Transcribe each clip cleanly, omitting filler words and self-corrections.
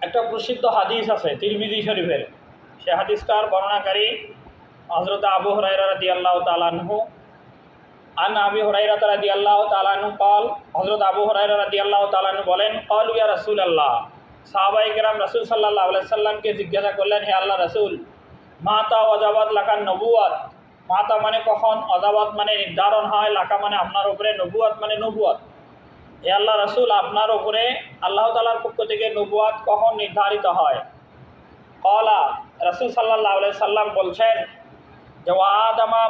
একটা প্রসিদ্ধ হাদিস আছে তিরমিজি শরীফের। সে হাদিসটার বর্ণনাকারী হযরত আবু হুরায়রা রাদিয়াল্লাহু তাআলা আনহু। আন আবি হুরায়রা রাদিয়াল্লাহু তাআলা আনহু قال হযরত আবু হুরায়রা রাদিয়াল্লাহু তাআলা আনহু বলেন, ক্বালু ইয়া রাসূলুল্লাহ, সাহাবায়ে কেরাম রাসূল সাল্লাল্লাহু আলাইহি সাল্লামকে জিজ্ঞাসা করলেন, হে আল্লাহ রাসূল, মাতা ওয়াজাবাত লাকান নবুয়াত। মাতা মানে কখন, অজাবাত মানে নির্ধারণ হয়, লাকা মানে আপনার উপরে, নবুয়াত মানে নবুয়াত। হে আল্লাহ রাসূল, আপনার উপরে আল্লাহ তাআলার পক্ষ থেকে নবুয়াত কখন নির্ধারিত হয়? ক্বালা, রাসূল সাল্লাল্লাহু আলাইহি সাল্লাম বলছেন যে ওয়াদামা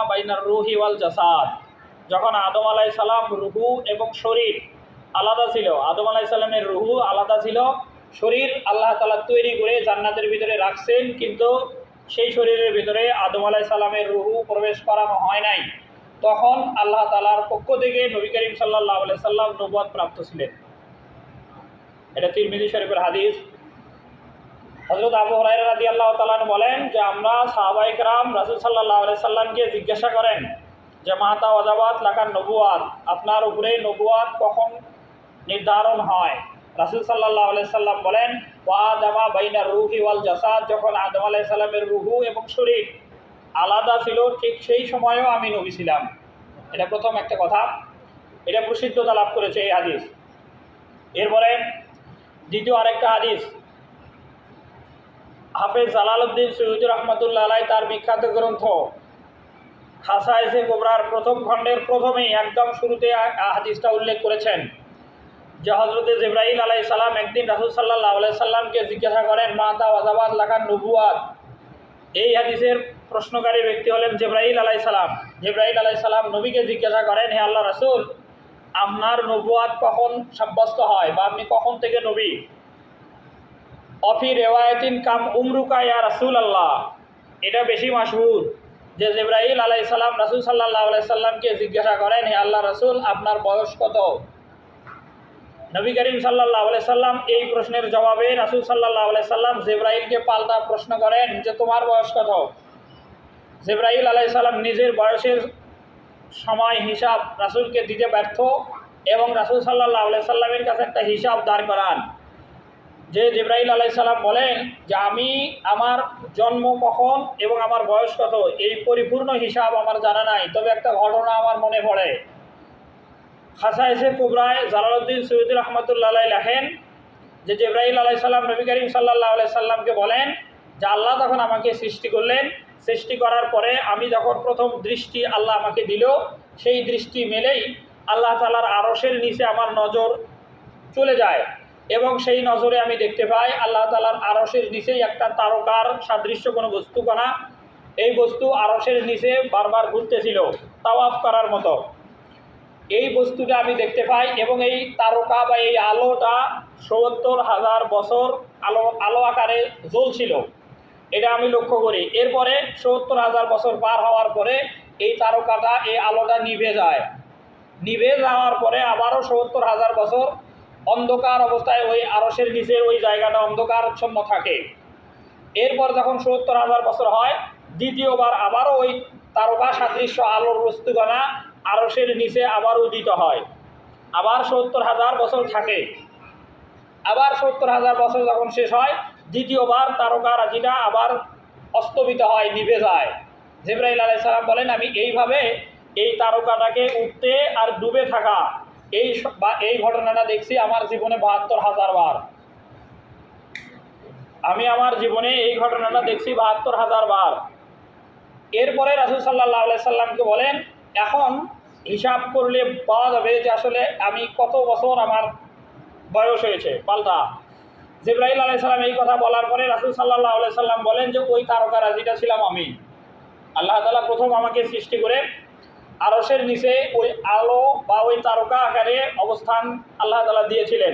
বাইনার রুহি ওয়াল জাসাদ। যখন আদম আলাইহিস সালাম রুহু এবং শরীর আলাদা ছিল, আদম আলাইহিস সালামের রুহু আলাদা ছিল, শরীর আল্লাহ তাআলা তৈরি করে জান্নাতের ভিতরে রাখছেন, কিন্তু সেই শরীরের ভিতরে আদম আলাইহিস সালামের রুহু প্রবেশ করানো হয় নাই। তখন আল্লাহ তাআলার পক্ষ থেকে নবী করিম সাল্লাল্লাহু আলাইহি সাল্লাম নবুয়ত প্রাপ্ত ছিলেন। এটা তিরমিজি শরীফের হাদিস। হযরত আবু হুরায়রা রাদিয়াল্লাহু তাআলা বলেন যে আমরা সাহাবায়ে কেরাম রাসূল সাল্লাল্লাহু আলাইহি সাল্লামকে জিজ্ঞাসা করেন যে মাতা ওয়াজাবাত লাকান নবুয়াত, আপনার উপরে নবুয়াত কখন নির্ধারণ হয়? রাসূল সাল্লাল্লাহু আলাইহি সাল্লাম বলেন ওয়াদামা বাইনার রুহি ওয়াল জাসাদ, যখন আদম আলাইহিস সালামের রুহু এবং শরীর আলাদা ছিল, ঠিক সেই সময়েও আমি নবী ছিলাম। এটা প্রথম একটা কথা, এটা প্রসিদ্ধতা লাভ করেছে এই হাদিস। এরপরে দ্বিতীয় আরেকটা হাদিস, হাফেজ জালালউদ্দিন সুয়ুতী রহমাতুল্লাহ আলাইহি তার বিখ্যাত গ্রন্থ খাসায়েসে কুবরার প্রথম খণ্ডের প্রথমেই একদম শুরুতে হাদিসটা উল্লেখ করেছেন যে হযরতে জিবরাইল আলাইহিস সালাম একদিন রাসূল সাল্লাল্লাহু আলাইহি সাল্লামকে জিজ্ঞাসা করেন মাতা ওয়াজাবাত লাকান নবুয়াত। এই হাদিসের প্রশ্নকারী ব্যক্তি হলেন জিবরাইল আলাইহিস সালাম। জিবরাইল আলাইহিস সালাম নবীকে জিজ্ঞাসা করেন, হে আল্লাহ রাসূল, আপনার নবুয়াত কখন সাব্যস্ত হয় বা আপনি কখন থেকে নবী? অফি রেওয়ায়াতিন কাম উমরুকা ইয়া রাসূলুল্লাহ। এটা বেশি মাশহুর যে জিবরাইল আলাইহিস সালাম রাসূল সাল্লাল্লাহু আলাইহি সাল্লামকে জিজ্ঞাসা করেন, হে আল্লাহ রাসূল, আপনার বয়স কত? নবী করিম সাল্লাল্লাহু আলাইহি সাল্লাম এই প্রশ্নের জবাবে রাসূল সাল্লাল্লাহু আলাইহি সাল্লাম জিবরাইলকে পাল্টা প্রশ্ন করেন যে তোমার বয়স কত? জিবরাইল আলাইহিস সালাম নিজের বয়সের সময় হিসাব রাসূলকে দিতে ব্যর্থ এবং রাসূল সাল্লাল্লাহু আলাইহি সাল্লামের কাছে একটা হিসাব দাঁড় করান যে জিবরাইল আলাইহিস সালাম বলেন যে আমি আমার জন্ম কখন এবং আমার বয়স কত এই পরিপূর্ণ হিসাব আমার জানা নাই, তবে একটা ঘটনা আমার মনে পড়ে। খাসায়েসে কুবরায় জালালউদ্দিন সুয়ুতী রহমাতুল্লাহ আলাইহি লেখেন যে জিবরাইল আলাইহিস সালাম নবী করিম সাল্লাল্লাহু আলাইহি সাল্লামকে বলেন যে আল্লাহ তখন আমাকে সৃষ্টি করলেন, সৃষ্টি করার পরে আমি যখন প্রথম দৃষ্টি আল্লাহ আমাকে দিল, সেই দৃষ্টি মেলেই আল্লাহ তাআলার আরশের নিচে আমার নজর চলে যায় এবং সেই নজরে আমি দেখতে পাই আল্লাহ তাআলার আরশের নিচেই একটা তারকার সাদৃশ্য কোনো বস্তুকণা, এই বস্তু আরশের নিচে বারবার ঘুরতেছিল তাওয়াফ করার মতো। এই বস্তুটা আমি দেখতে পাই এবং এই তারকা বা এই আলোটা ৭০,০০০ বছর আলো আকারে জ্বলছিল, এটা আমি লক্ষ্য করি। এরপরে ৭০,০০০ বছর পার হওয়ার পরে এই তারকাটা, এই আলোটা নিভে যায়। নিভে যাওয়ার পরে আবারও ৭০,০০০ বছর অন্ধকার অবস্থায় ওই আরশের নিচের ওই জায়গাটা অন্ধকারচ্ছন্ন থাকে। এরপর যখন ৭০,০০০ বছর হয়, দ্বিতীয়বার আবারও ওই তারকা সাদৃশ্য আলোর বস্তুকণা আরশের নিচে আবার উদিত হয়, আবার ৭০,০০০ বছর থাকে। আবার ৭০,০০০ বছর যখন শেষ হয়, দ্বিতীয়বার তারকারাজিটা আবার অস্তমিত হয়, নিভে যায়। জিবরাইল আলাইহিস সালাম বলেন আমি এইভাবে এই তারকাটাকে উঠতে আর ডুবে থাকা এই ঘটনাটা দেখছি আমার জীবনে ৭২,০০০ বার। আমি আমার জীবনে এই ঘটনাটা দেখছি ৭২,০০০ বার। এরপরে রাসূল সাল্লাল্লাহু আলাইহি সাল্লামকে বলেন এখন হিসাব করলে পাওয়া যাবে যে আসলে আমি কত বছর আমার বয়স হয়েছে। পাল্টা জিবরাইল আলাইহিস সালাম এই কথা বলার পরে রাসূল সাল্লাল্লাহু আলাইহি সাল্লাম বলেন যে ওই তারকারাজিটা ছিলাম আমি। আল্লাহ তাআলা প্রথম আমাকে সৃষ্টি করে আরশের নিচে ওই আলো বা ওই তারকা আকারে অবস্থান আল্লাহ তাআলা দিয়েছিলেন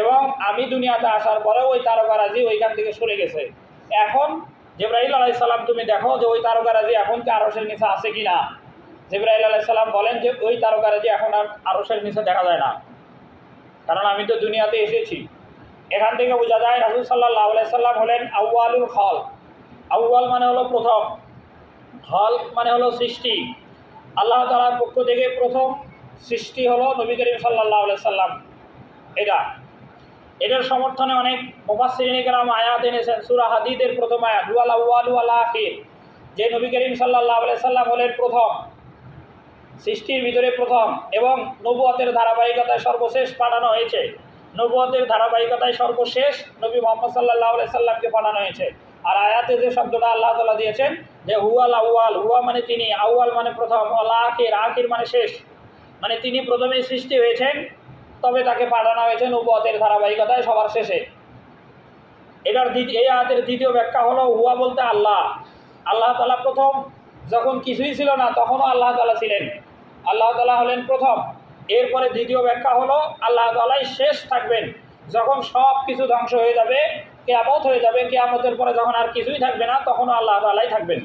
এবং আমি দুনিয়াতে আসার পরে ওই তারকারাজি ওইখান থেকে সরে গেছে। এখন জিবরাইল আলাইহিস সালাম তুমি দেখো যে ওই তারকারাজি এখন কি আরশের নিচে আছে কিনা। জিবরাইল আলাইহিস সালাম বলেন যে ওই তারকারাজি এখন আর আরশের নিচে দেখা যায় না, কারণ আমি তো দুনিয়াতে এসেছি। এখান থেকে বোঝা যায় রাসূল সাল্লাল্লাহু আলাইহি সাল্লাম হলেন আউয়ালুল খালক। আউয়াল মানে হলো প্রথম, খালক মানে হলো সৃষ্টি। আল্লাহ তাআলার পক্ষ থেকে প্রথম সৃষ্টি হলো নবী করিম সাল্লাল্লাহু আলাইহি সাল্লাম। এটা এটার সমর্থনে অনেক মুফাসসিরিনে কেরাম আয়াত এনেছেন। সূরা হাদীদের প্রথম আয়াত ওয়াল আউয়ালু ওয়াল আখির, যে নবী করিম সাল্লাল্লাহু আলাইহি সাল্লাম হলেন প্রথম, সৃষ্টির ভিতরে প্রথম, এবং নবুয়তের ধারাবাহিকতায় সর্বশেষ পাঠানো হয়েছে। নবুয়তের ধারাবাহিকতায় সর্বশেষ নবী মুহাম্মদ সাল্লাল্লাহু আলাইহি সাল্লামকে পাঠানো হয়েছে। আর আয়াতে যে শব্দটা আল্লাহ তাআলা দিয়েছেন যে হুয়াল আউয়াল, হুয়া মানে তিনি, আউয়াল মানে প্রথম, ওয়াল আখির, আখির মানে শেষ, মানে তিনি প্রথমেই সৃষ্টি হয়েছেন, তবে তাকে পাঠানো হয়েছে নবুয়তের ধারাবাহিকতায় সবার শেষে। এই আয়াতের দ্বিতীয় ব্যাখ্যা হলো হুয়া বলতে আল্লাহ, আল্লাহ তাআলা প্রথম, যখন কিছুই ছিল না তখনও আল্লাহ তাআলা ছিলেন, আল্লাহ তাআলা হলেন প্রথম। এরপরে দ্বিতীয় ব্যাখ্যা হলো আল্লাহ তাআলাই শেষ থাকবেন, যখন সব কিছু ধ্বংস হয়ে যাবে, কিয়ামত হয়ে যাবে, কিয়ামতের পরে যখন আর কিছুই থাকবে না তখনও আল্লাহ তাআলাই থাকবেন।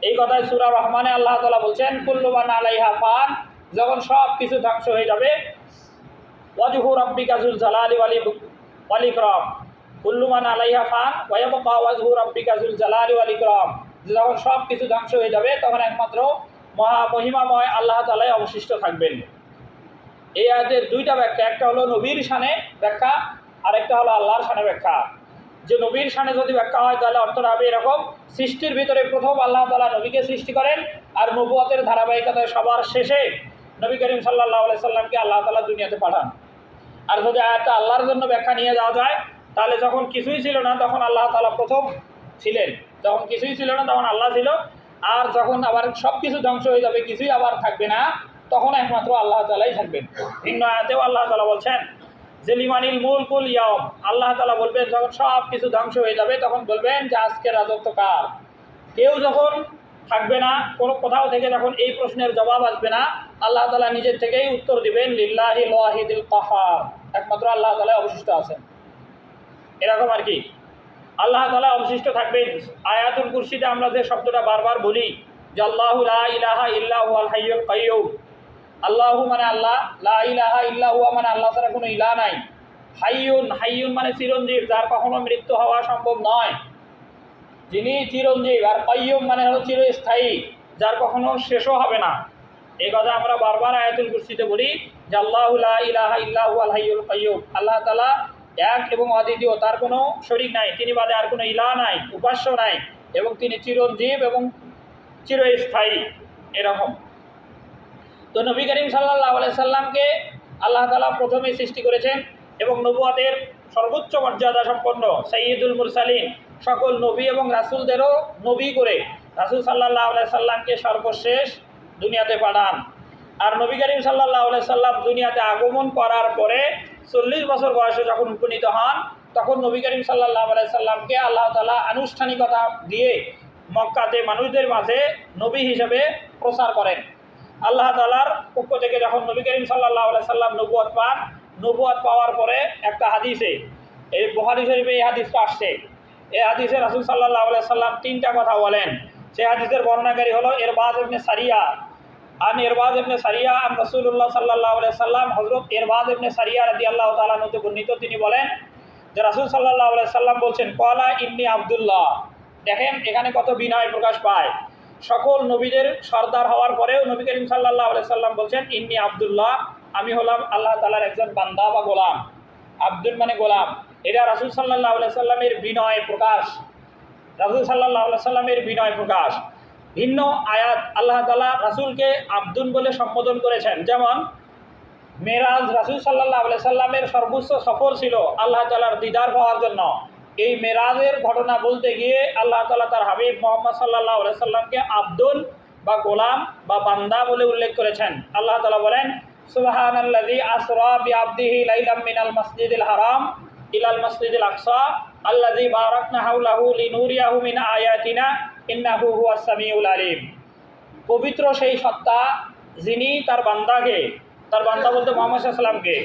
এই কথায় সূরা রহমানে আল্লাহ তাআলা বলছেন কুল্লু মান আলাইহা ফান, যখন সব কিছু ধ্বংস হয়ে যাবে, ওয়াজহু রাব্বিকা যুল জালালি ওয়াল ইকরাম, কুল্লু মান আলাইহা ফান ওয়া ইয়াবকা ওয়াজহু রাব্বিকা যুল জালালি ওয়াল ইকরাম, যখন সব কিছু ধ্বংস হয়ে যাবে তখন একমাত্র মহিমাময় আল্লাহ তাআলাই অবশিষ্ট থাকবেন। এই আয়াতের দুইটা ব্যাখ্যা, একটা হলো নবীর শানে ব্যাখ্যা, আর একটা হলো আল্লাহর শানে ব্যাখ্যা। যে নবীর শানে যদি ব্যাখ্যা হয় তাহলে অর্থটা হবে এরকম, সৃষ্টির ভিতরে প্রথম আল্লাহ তাআলা নবীকে সৃষ্টি করেন, আর নবুয়তের ধারাবাহিকতায় সবার শেষে নবী করিম সাল্লাল্লাহু আলাইহি সাল্লামকে আল্লাহ তাআলা দুনিয়াতে পাঠান। আর যদি আয়াতটা আল্লাহর জন্য ব্যাখ্যা নিয়ে যাওয়া যায় তাহলে যখন কিছুই ছিল না তখন আল্লাহ তাআলা প্রথম ছিলেন, যখন কিছুই ছিল না তখন আল্লাহ ছিল, আর যখন আবার সব কিছু ধ্বংস হয়ে যাবে, কিছুই আবার থাকবে না, তখন একমাত্র আল্লাহ তাআলাই থাকবেন। ভিন্ন আয়াতেও আল্লাহ তাআলা বলছেন যে লিমানিল মুলকুল ইয়াউম, আল্লাহ তাআলা বলবেন যখন সব কিছু ধ্বংস হয়ে যাবে তখন বলবেন যে আজকে রাজত্ব কার। কেউ যখন থাকবে না, কোনো কোথাও থেকে যখন এই প্রশ্নের জবাব আসবে না, আল্লাহ তাআলা নিজের থেকেই উত্তর দিবেন লিল্লাহিল ওয়াহিদিল কাহার, একমাত্র আল্লাহ তাআলা অবশিষ্ট আছেন। এরকম আর কি আল্লাহ তাআলা অবশিষ্ট থাকবেন। আয়াতুল কুরসিতে আমরা যে শব্দটা বারবার বলি যে আল্লাহু লা ইলাহা ইল্লা হুয়াল হাইয়ুল কাইয়্যুম, আল্লাহু মানে আল্লাহ, লা ইলাহা ইল্লা হুয়া মানে আল্লাহ ছাড়া কোনো ইলাহ নাই, হাইয়ুন, হাইয়ুন মানে চিরঞ্জীব, যার কখনো মৃত্যু হওয়া সম্ভব নয়, যিনি চিরঞ্জীব, আর কাইয়্যুম মানে হলো চিরস্থায়ী, যার কখনো শেষও হবে না। এই কথা আমরা বারবার আয়াতুল কুরসিতে বলি যে আল্লাহু লা ইলাহা ইল্লা হুয়াল হাইয়ুল কাইয়্যুম, আল্লাহ তাআলা এক এবং অদ্বিতীয়, তার কোনো শরীক নাই, তিনি বাদে আর কোনো ইলাহ নাই, উপাস্য নাই, এবং তিনি চিরঞ্জীব এবং চিরস্থায়ী। এরকম তো নবী করিম সাল্লাল্লাহু আলাইহি সাল্লামকে আল্লাহ তাআলা প্রথমে সৃষ্টি করেছেন, এবং নবুয়তের সর্বোচ্চ মর্যাদা সম্পন্ন সাইয়্যিদুল মুরসালিন, সকল নবী এবং রাসূলদেরও নবী করে রাসূল সাল্লাল্লাহু আলাইহি সাল্লামকে সর্বশেষ দুনিয়াতে পাঠান। আর নবী করিম সাল্লাল্লাহু আলাইহি সাল্লাম দুনিয়াতে আগমন করার পরে 40 বছর বয়সে যখন উপনীত হন, তখন নবী করিম সাল্লাল্লাহু আলাইহি সাল্লামকে আল্লাহ তাআলা আনুষ্ঠানিকতা দিয়ে মক্কাতে মানুষদের মাঝে নবী হিসেবে প্রচার করেন। আল্লাহ তাআলার পক্ষ থেকে যখন নবী করিম সাল্লাল্লাহু আলাইহি সাল্লাম নবুয়ত পান, নবুয়ত পাওয়ার পরে একটা হাদিসে, এই বুখারী শরীফে এই হাদিসটা আসছে, এই হাদিসে রাসূল সাল্লাল্লাহু আলাইহি সাল্লাম তিনটা কথা বলেন। সেই হাদিসের বর্ণনাকারী হলো ইরবাদ ইবনে সারিয়া, ইরবাদ ইবনে সারিয়া আন রাসূলুল্লাহ সাল্লাল্লাহু আলাইহি সাল্লাম, হযরত ইরবাদ ইবনে সারিয়া রাদিয়াল্লাহু তাআলা আনহু থেকে বর্ণিত, তিনি বলেন যে রাসূল সাল্লাল্লাহু আলাইহি সাল্লাম বলছেন ক্বালা ইন্নী আব্দুল্লাহ। দেখেন এখানে কত বিনয় প্রকাশ পায়, সকল নবীদের সর্দার হওয়ার পরেও নবী করিম সাল্লাল্লাহু আলাইহি সাল্লাম বলছেন ইন্নী আব্দুল্লাহ, আমি হলাম আল্লাহ তাআলার একজন বান্দা বা গোলাম। আব্দুল মানে গোলাম, এটা রাসূল সাল্লাল্লাহু আলাইহি সাল্লামের বিনয় প্রকাশ, রাসূল সাল্লাল্লাহু আলাইহি সাল্লামের বিনয় প্রকাশ। ভিন্ন আয়াত আল্লাহ তাআলা রাসূলকে আব্দুল বলে সম্বোধন করেছেন, যেমন মেরাজ রাসূল সাল্লাল্লাহু আলাইহি সাল্লামের সর্বোচ্চ সফর ছিল আল্লাহ তাআলার দিদার পাওয়ার জন্য। এই মেরাজের ঘটনা বলতে গিয়ে আল্লাহ তাআলা তার হাবিব মুহাম্মদ সাল্লাল্লাহু আলাইহি সাল্লামকে আব্দুল বা গোলাম বা বান্দা বলে উল্লেখ করেছেন। আল্লাহ তাআলা বলেন সুবহানাল্লাযী আসরা বিআবদিহি লাইলাম মিনাল মাসজিদিল হারাম ইলাল মাসজিদিল আকসা আল্লাযী বারাকনা হাওলাহু লিনুরিয়াহু মিন আয়াতিনা ইন্নাহু হুয়াস সামিউল আলিম। পবিত্র সেই সত্তা যিনি তার বান্দাকে, তার বান্দা বলতে মুহাম্মদ সাল্লাল্লাহু আলাইহি সাল্লামকে,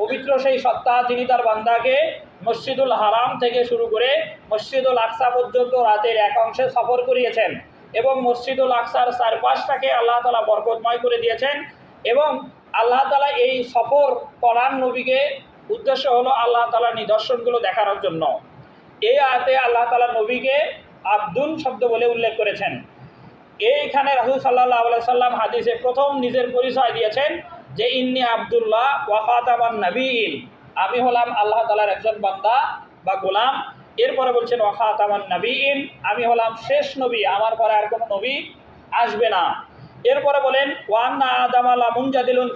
পবিত্র সেই সত্তা যিনি তার বান্দাকে মসজিদুল হারাম থেকে শুরু করে মসজিদুল আকসা পর্যন্ত রাতের এক অংশে সফর করিয়েছেন, এবং মসজিদুল আকসার চারপাশটাকে আল্লাহ তাআলা বরকতময় করে দিয়েছেন। এবং আল্লাহ তাআলা এই সফর করান নবীকে উদ্দেশ্য হলো আল্লাহ তাআলার নিদর্শনগুলো দেখানোর জন্য। এই আয়াতে আল্লাহ তাআলা নবীকে আব্দুল শব্দ বলে উল্লেখ করেছেন। এইখানে রাসূল সাল্লাল্লাহু আলাইহি সাল্লাম হাদিসে প্রথম নিজের পরিচয় দিয়েছেন যে ইন্নী আব্দুল্লাহ ওয়া খাতামান নবিয়্যিন, আমি হলাম আল্লাহ তাআলার একজন বান্দা বা গোলাম। এরপরে বলছেন ওয়া খাতামান নবিয়্যিন, আমি হলাম শেষ নবী, আমার পরে আর কোনো নবী আসবে না। এরপরে বলেন ওয়া আন্না আদামা লা মুনজাদিলুন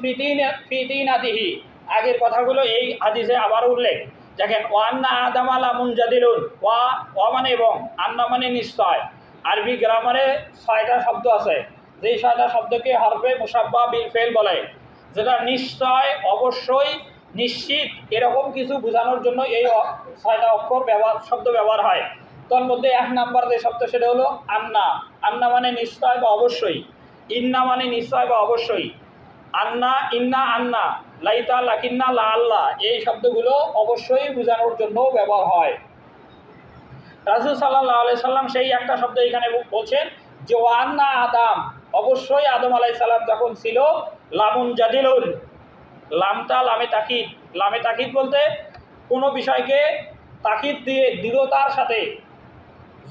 ফি তিনাতিহি, আগের কথাগুলো এই হাদিসে আবার উল্লেখ। দেখেন ওয়া আন্না আদামা লা মুনজাদিলুন, ওয়া মানে এবং, আন্না মানে নিশ্চয়। আরবি গ্রামারে 6টা শব্দ আছে, যেই 6টা শব্দকে হরফে মুসাব্বা বিল ফেল বলে, যেটা নিশ্চয়, অবশ্যই, নিশ্চিত এরকম কিছু বোঝানোর জন্য এই 6টা অক্ষর শব্দ ব্যবহার হয়। তার মধ্যে 1 নাম্বার যে শব্দ সেটা হলো আন্না। আন্না মানে নিশ্চয় বা অবশ্যই, ইন্না মানে নিশ্চয় বা অবশ্যই। আন্না, ইন্না, আন্না, লাইতা, লাকিন্না, লা আল্লাহ, এই শব্দগুলো অবশ্যই বোঝানোর জন্য ব্যবহার হয়। রাসূল সাল্লাল্লাহু আলাইহি সাল্লাম সেই একটা শব্দ এখানে বলছেন যে ওয়ান্না আদম, অবশ্যই আদম আলাইহিস সালাম যখন ছিল, লামুন জাদিলুন, লামটা লামে তাকিদ। লামে তাকিদ বলতে কোনো বিষয়কে তাকিদ দিয়ে দৃঢ়তার সাথে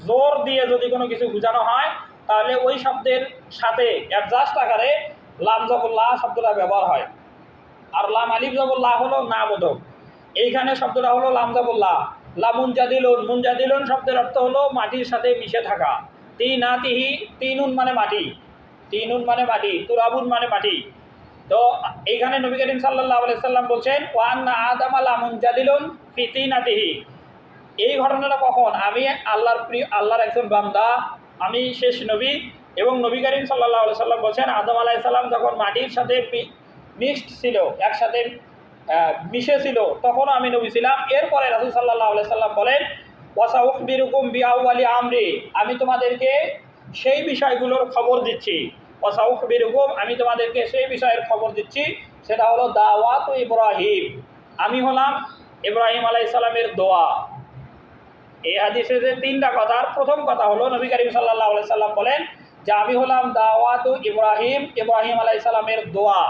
জোর দিয়ে যদি কোনো কিছু বোঝানো হয়, তাহলে ওই শব্দের সাথে অ্যাডজাস্ট আকারে লাম জবরুল্লাহ শব্দটা ব্যবহার হয়। আর লাম আলিফ জবরুল্লাহ হলো না বোধক, এইখানে শব্দটা হলো লাম জবরুল্লাহ। লামুনজাদিলুন, মুনজাদিলুন শব্দের অর্থ হলো মাটির সাথে মিশে থাকা। তিনাতিহি, তিনুন মানে মাটি, তিনুন মানে মাটি, তুরাবুন মানে মাটি। তো এইখানে নবী করিম সাল্লাল্লাহু আলাইহি সাল্লাম বলছেন ওয়া আন্না আদামা লা মুনজাদিলুন ফি তিনাতিহি। এই ঘটনাটা কখন? আমি আল্লাহর একজন বান্দা, আমি শেষ নবী, এবং নবী করিম সাল্লাল্লাহু আলাইহি সাল্লাম বলছেন আদম আলাইহিস সালাম যখন মাটির সাথে মিক্সড ছিল, একসাথে মিশে ছিল, তখনও আমি নবী ছিলাম। এরপরে রাসূল সাল্লাল্লাহু আলাইহি সাল্লাম বলেন ওয়াসাউখবিরুকুম বিআউয়ালি আমরি, আমি তোমাদেরকে সেই বিষয়গুলোর খবর দিচ্ছি। ওয়াসাউখবিরুকুম, আমি তোমাদেরকে সেই বিষয়ের খবর দিচ্ছি, সেটা হলো দাওয়াত ইব্রাহিম, আমি হলাম ইব্রাহিম আলাইহিস সালামের দোয়া। এই হাদিসে যে 3টা কথার প্রথম কথা হলো নবী করিম সাল্লাল্লাহু আলাইহি সাল্লাম বলেন যে আমি হলাম দাওয়াত ইব্রাহিম, ইব্রাহিম আলাইহিস সালামের দোয়া।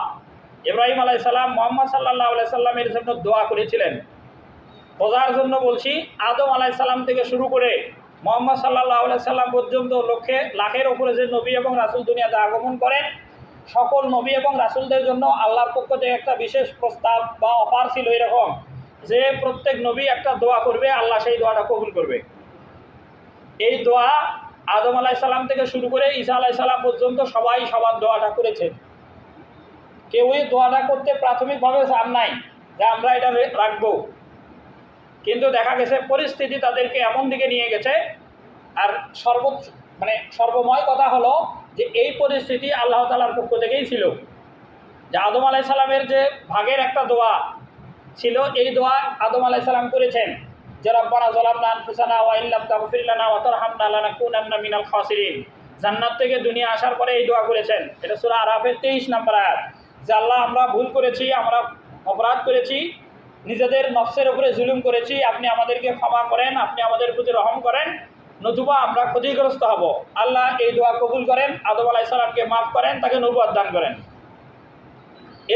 ইব্রাহিম আলাইহিস সালাম মুহাম্মদ সাল্লাল্লাহু আলাইহি সাল্লামের জন্য দোয়া করেছিলেন। বোঝার জন্য বলছি, আদম আলাইহিস সালাম থেকে শুরু করে মুহাম্মদ সাল্লাল্লাহু আলাইহি সাল্লাম পর্যন্ত লাখের উপরে যে নবী এবং রাসূল দুনিয়াতে আগমন করেন, সকল নবী এবং রাসূলদের জন্য আল্লাহর পক্ষ থেকে একটা বিশেষ প্রস্তাব বা অফার ছিল এরকম যে প্রত্যেক নবী একটা দোয়া করবে, আল্লাহ সেই দোয়াটা কবুল করবে। এই দোয়া আদম আলাইহিস সালাম থেকে শুরু করে ঈসা আলাইহিস সালাম পর্যন্ত সবাই সবার দোয়াটা করেছেন। কেউই দোয়াটা করতে প্রাথমিকভাবে চান নাই যে আমরা এটা রাখবো, কিন্তু দেখা গেছে পরিস্থিতি তাদেরকে এমন দিকে নিয়ে গেছে। আর সর্বময় কথা হলো যে এই পরিস্থিতি আল্লাহ তাআলার পক্ষ থেকেই ছিল। যে আদম আলাইহিস সালামের যে ভাগের একটা দোয়া ছিল, এই দোয়া আদম আলাইহিস সালাম করেছেন যে রব্বানা যালামনা আনফুসানা ওয়া ইল্লাম তাগফির লানা ওয়া তারহামনা লানাকুনান্না মিনাল খাসিরিন। জান্নাত থেকে দুনিয়া আসার পরে এই দোয়া করেছেন। এটা সূরা আরাফের 23 নম্বর আয়াত, যে আল্লাহ আমরা ভুল করেছি, আমরা অপরাধ করেছি, নিজেদের নফসের উপরে জুলুম করেছি, আপনি আমাদেরকে ক্ষমা করেন, আপনি আমাদের প্রতি রহম করেন, নতুবা আমরা ক্ষতিগ্রস্ত হব। আল্লাহ এই দোয়া কবুল করেন, আদম আলাইহিস সালামকে মাফ করেন, তাকে নবুয়ত দান করেন।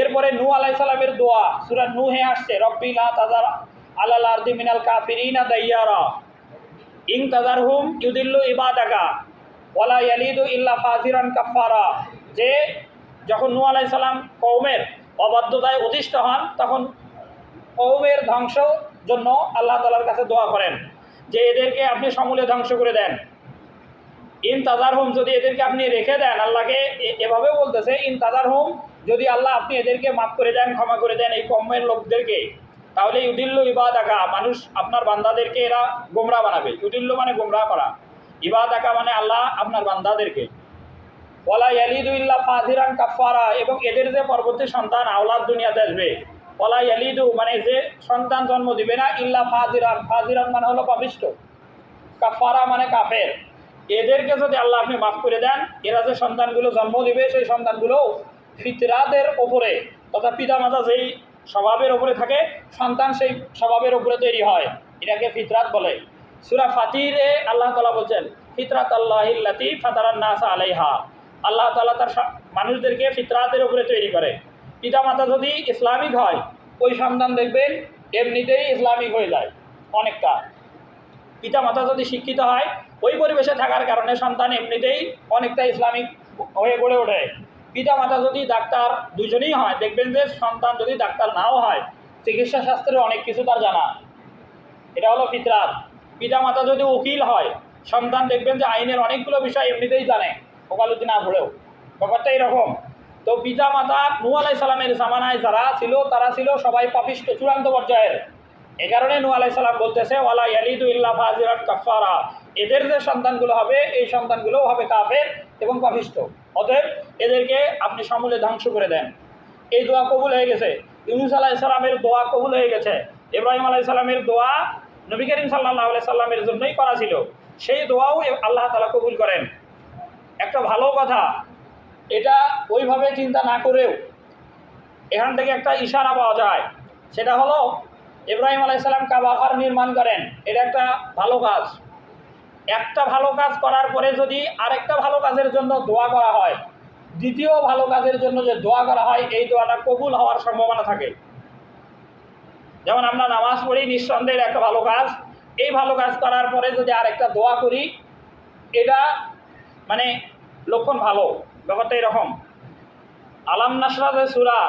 এরপরে নূহ আলাইহিস সালামের দোয়া সূরা নূহে আসছে রব্বি লা তাযার আলাল আরদি মিনাল কাফিরিনা দাইয়ারা ইন তাযারহুম ইউদিল্লু ইবাদাকা ওয়ালা ইয়ালিদু ইল্লা ফাজিরান কাফারা। যে যখন নূহ আলাইহিস সালাম কওমের অবাধ্যতায় অতিষ্ঠ হন, তখন কওমের ধ্বংস জন্য আল্লাহ তাআলার কাছে দোয়া করেন যে এদেরকে আপনি সমূলে ধ্বংস করে দেন। ইন তাযারহুম, যদি এদেরকে আপনি রেখে দেন, আল্লাহকে এভাবেও বলতেছে ইন তাযারহুম, যদি আল্লাহ আপনি এদেরকে মাফ করে দেন, ক্ষমা করে দেন এই কওমের লোকদেরকে, তাহলে ইউদিল্লু ইবাদাকা, মানুষ আপনার বান্দাদেরকে এরা গোমরাহ বানাবে। ইউদিল্লু মানে গোমরাহ করা, ইবাদাকা মানে আল্লাহ আপনার বান্দাদেরকে। ওয়ালা ইয়ালিদু ইল্লা ফাজিরান কাফারা, এবং এদের যে পরবর্তী সন্তান আওলাদ দুনিয়াতে আসবে, ওয়ালা ইয়ালিদু মানে যে সন্তান জন্ম দিবে না, ইল্লা ফাজিরান, ফাজিরান মানে হলো পাপিষ্ঠ, কাফারা মানে কাফের। এদেরকে যদি আল্লাহ আপনি মাফ করে দেন, এরা যে সন্তানগুলো জন্ম দিবে সেই সন্তানগুলো ফিতরাতের ওপরে, তথা পিতামাতা যেই স্বভাবের ওপরে থাকে, সন্তান সেই স্বভাবের ওপরে তৈরি হয়, এটাকে ফিতরাত বলে। সূরা ফাতিরে আল্লাহ তাআলা বলছেন ফিতরাত আল্লাহিল্লাতী ফাতারান নাসা আলাইহা, আল্লাহ তাআলা তার মানুষদেরকে ফিতরাতের উপরে তৈরি করে। পিতামাতা যদি ইসলামিক হয়, ওই সন্তান দেখবেন এমনিতেই ইসলামিক হয়ে যায় অনেকটা। পিতামাতা যদি শিক্ষিত হয়, ওই পরিবেশে থাকার কারণে সন্তান এমনিতেই অনেকটা ইসলামিক হয়ে গড়ে ওঠে। পিতামাতা যদি ডাক্তার দুজনেই হয়, দেখবেন যে সন্তান যদি ডাক্তার নাও হয়, চিকিৎসা শাস্ত্রের অনেক কিছু তার জানা, এটা হলো ফিতরাত। পিতামাতা যদি উকিল হয়, সন্তান দেখবেন যে আইনের অনেকগুলো বিষয় এমনিতেই জানে, ওকালতি না পড়েও। ব্যাপারটা এরকম। তো পিতামাতা নূহ আলাইহিস সালামের জামানায় যারা ছিল তারা ছিল সবাই পাপিষ্ঠ, চূড়ান্ত পর্যায়ের। এ কারণে নূহ আলাইহিস সালাম বলতেছে ওয়ালা ইয়ালিদু ইল্লা ফাজিরান কাফারা, এদের যে সন্তানগুলো হবে এই সন্তানগুলোও হবে কাফের এবং পাপিষ্ঠ, অতএব এদেরকে আপনি সমূলে ধ্বংস করে দেন। এই দোয়া কবুল হয়ে গেছে। ইউনূস আলাইহিস সালামের দোয়া কবুল হয়ে গেছে। ইব্রাহিম আলাইহিস সালামের দোয়া নবী করিম সাল্লাল্লাহু আলাইহি সাল্লামের জন্যই করা ছিল, সেই দোয়াও আল্লাহ তাআলা কবুল করেন। একটা ভালো কথা, এটা ওইভাবে চিন্তা না করেও এখান থেকে একটা ইশারা পাওয়া যায়, সেটা হলো ইব্রাহিম আলাইহিস সালাম কাবা ঘর নির্মাণ করেন, এটা একটা ভালো কাজ। একটা ভালো কাজ করার পরে যদি আরেকটা ভালো কাজের জন্য দোয়া করা হয়, দ্বিতীয় ভালো কাজের জন্য যে দোয়া করা হয় এই দোয়াটা কবুল হওয়ার সম্ভাবনা থাকে। যেমন আমরা নামাজ পড়ি, নিঃসন্দেহে একটা ভালো কাজ, এই ভালো কাজ করার পরে যদি আরেকটা দোয়া করি, এটা মানে লক্ষণ ভালো। ব্যাপারটা এরকম। আলাম নাশরাহ যে সূরা,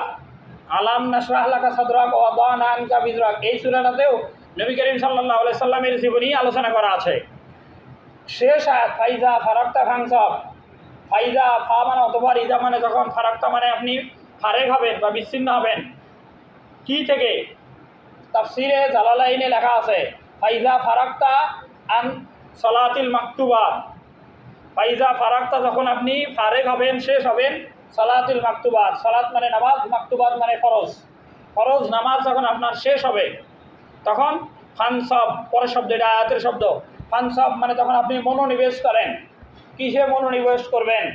আলাম নাশরাহ লাকা সাদরাক ওয়া ওয়াদানা আনকা বিজরাক, এই সূরাটাতেও নবী করিম সাল্লাল্লাহু আলাইহি সাল্লামের জীবনী আলোচনা করা আছে। শেষ আয়াত ফাইজা ফারাক্তা ফানসাব, ফাইজা ফা মানে অতঃপর, ইজা মানে যখন, ফারাক্তা মানে আপনি ফারেক হবেন বা বিচ্ছিন্ন হবেন। কি থেকে? তাফসিরে জালালাইনে লেখা আছে ফাইজা ফারাক্তা আন সলাতিল মাকতুবাত, ফাইজা ফারাক্তা যখন আপনি ফারেক হবেন, শেষ হবেন, সলাতিল মাকতুবাত, সলাত মানে নামাজ, মাকতুবাত মানে ফরজ, ফরজ নামাজ যখন আপনার শেষ হবে তখন ফানসব, পরের শব্দ, এটা আয়াতের শব্দ, ফানসব মানে তখন আপনি মনোনিবেশ করেন। কিসে মনোনিবেশ করবেন?